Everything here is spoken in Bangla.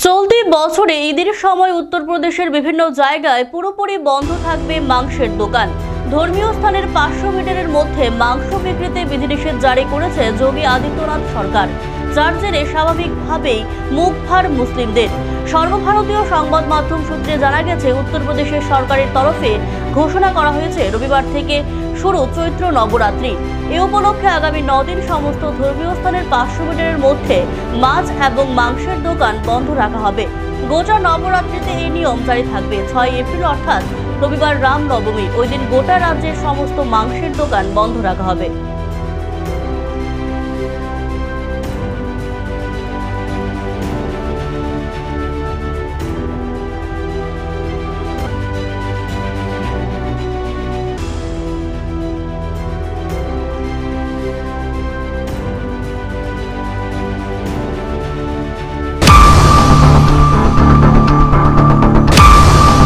চলতি বছরে ঈদের সময় উত্তরপ্রদেশের বিভিন্ন জায়গায় পুরোপুরি বন্ধ থাকবে মাংসের দোকান। ধর্মীয় স্থানের 500 মিটারের মধ্যে মাংস বিক্রিতে বিধিনিষেধ জারি করেছে যোগী আদিত্যনাথ সরকার, যার জেরে স্বাভাবিকভাবেই মুখ ভার মুসলিমদের। সর্বভারতীয় সংবাদ মাধ্যম সূত্রে জানা গেছে, উত্তরপ্রদেশের সরকারের তরফে ঘোষণা করা হয়েছে রবিবার থেকে শুরু চৈত্র নবরাত্রি। এ উপলক্ষে আগামী 9 দিন সমস্ত ধর্মীয় স্থানের 500 মিটারের মধ্যে মাছ এবং মাংসের দোকান বন্ধ রাখা হবে। গোটা নবরাত্রিতে এই নিয়ম জারি থাকবে। 6 এপ্রিল অর্থাৎ রবিবার রাম নবমী, ওই দিন গোটা রাজ্যের সমস্ত মাংসের দোকান বন্ধ রাখা হবে।